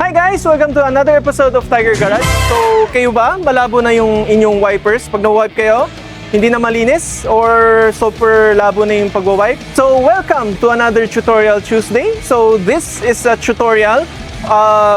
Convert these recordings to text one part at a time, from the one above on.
Hi guys! Welcome to another episode of Tiger Garage. So, kayo ba? Malabo na yung inyong wipers pag na-wipe kayo? Hindi na malinis? Or super labo na yung pag-wipe? So, welcome to another Tutorial Tuesday. So, this is a tutorial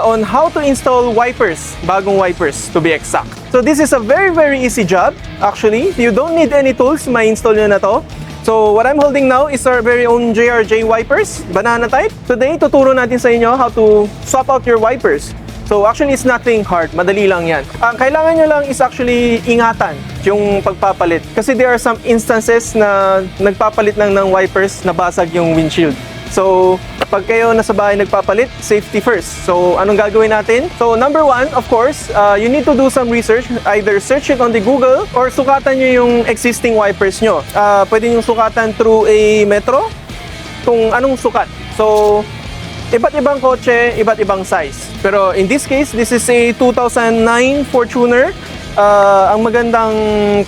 on how to install wipers, bagong wipers to be exact. So, this is a very easy job. Actually, you don't need any tools, ma-install nyo na to. So, what I'm holding now is our very own JRJ wipers, banana type. Today, tuturo natin sa inyo how to swap out your wipers. So, actually, it's nothing hard. Madali lang yan. Ang kailangan nyo lang is actually ingatan yung pagpapalit. Kasi there are some instances na nagpapalit lang ng wipers, nabasag yung windshield. So, pag kayo nasa bahay nagpapalit, safety first. So, anong gagawin natin? So, number one, of course, you need to do some research. Either search it on the Google or sukatan nyo yung existing wipers nyo. Pwede nyo sukatan through a metro, kung anong sukat. So, iba't ibang kotse, iba't ibang size. Pero in this case, this is a 2009 Fortuner. Ang magandang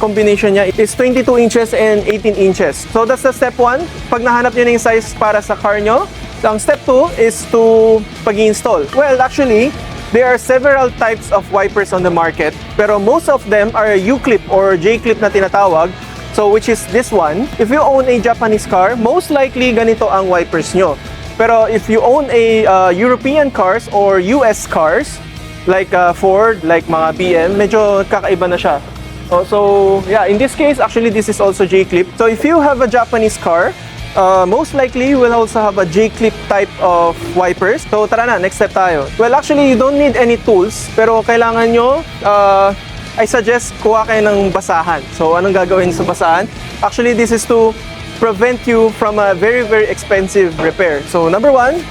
combination niya is 22 inches and 18 inches. So that's the step 1. Pag nahanap nyo na yung size para sa car nyo, ang step 2 is to pag-install. Well, actually, there are several types of wipers on the market, pero most of them are U-clip or J-clip na tinatawag. So which is this one. If you own a Japanese car, most likely ganito ang wipers nyo. Pero if you own a European cars or US cars, like Ford, like mga BM, medyo kakaiba na siya. So yeah, in this case, actually this is also J-clip. So if you have a Japanese car, most likely you will also have a J-clip type of wipers. So tara na, next step tayo. Well, actually you don't need any tools, pero kailangan nyo, I suggest kuha kayo ng basahan. So anong gagawin sa basahan? Actually, this is to prevent you from a very expensive repair. So number one,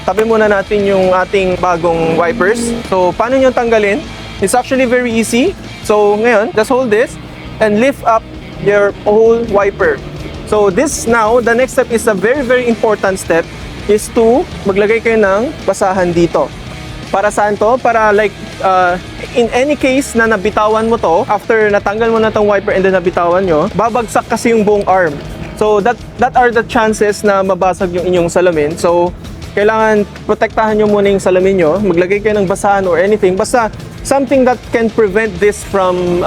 tabi muna natin yung ating bagong wipers. So, paano nyo tanggalin? It's actually very easy. So, ngayon, just hold this and lift up your whole wiper. So, this now, the next step is a very important step is to maglagay kayo ng basahan dito. Para saan to? Para like, in any case na nabitawan mo to, after natanggal mo na tong wiper and then nabitawan nyo, babagsak kasi yung buong arm. So that are the chances na mabasag yung inyong salamin. So kailangan protektahan nyo muna yung salamin nyo, maglagay kayo ng basahan or anything, basta something that can prevent this from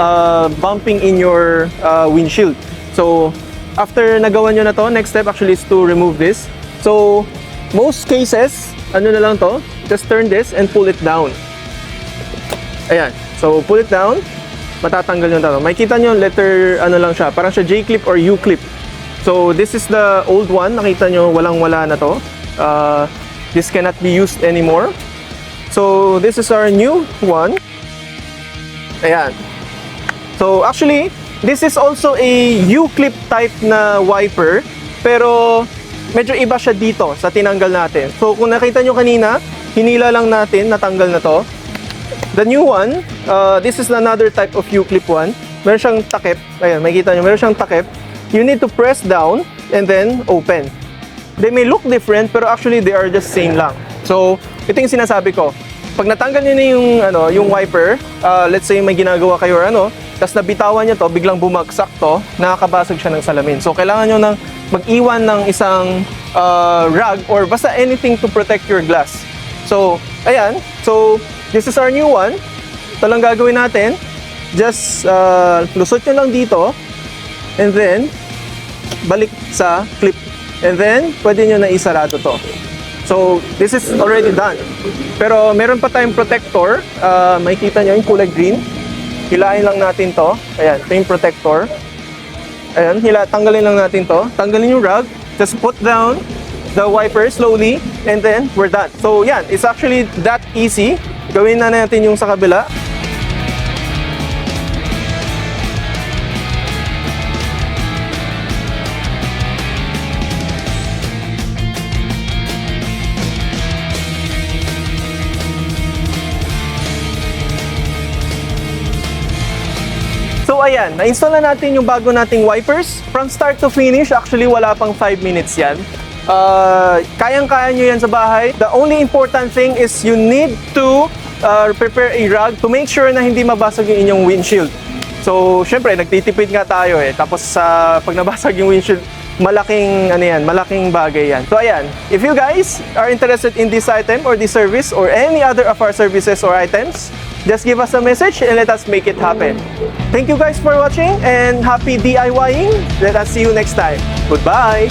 bumping in your windshield. So after nagawa nyo na to, next step actually is to remove this. So most cases, ano na lang to, just turn this and pull it down. Ayan, so pull it down, matatanggal nyo na to. Makikita nyo letter, ano lang siya, parang siya J-clip or U-clip. So this is the old one, nakita nyo walang-wala na to. This cannot be used anymore. So this is our new one. Ayan. So actually, this is also a U-clip type na wiper, pero medyo iba siya dito sa tinanggal natin. So kung nakita nyo kanina, hinila lang natin, natanggal na to. The new one, this is another type of U-clip one. Meron siyang takip. Ayan, makikita nyo, meron siyang takip. You need to press down and then open. They may look different, pero actually they are just same lang. So, ito yung sinasabi ko. Pag natanggal nyo na yung wiper, let's say may ginagawa kayo or tapos nabitawan nyo to, biglang bumagsak to, nakakabasag siya ng salamin. So, kailangan nyo nang mag-iwan ng isang rag or basta anything to protect your glass. So, ayan. So, this is our new one. Ito lang gagawin natin. Just lusot nyo lang dito and then balik sa clip. And then, pwede nyo na isarado to. So, this is already done. Pero, meron pa tayong protector. Makikita nyo yung kulay green. Hilain lang natin to. Ayan, ito yung protector. Ayan, tanggalin lang natin to. Tanggalin yung rug. Just put down the wiper slowly. And then, we're done. So, yan. It's actually that easy. Gawin na natin yung sa kabila. So ayan, na-install na natin yung bago nating wipers. From start to finish, actually wala pang 5 minutes yan. Kayang-kaya nyo yan sa bahay. The only important thing is you need to prepare a rug to make sure na hindi mabasag yung inyong windshield. So, syempre, nagtitipid nga tayo eh. Tapos, pag nabasag yung windshield, malaking malaking bagay yan. So ayan, if you guys are interested in this item or this service or any other of our services or items, just give us a message and let us make it happen. Thank you guys for watching and happy DIYing. Let us see you next time. Goodbye.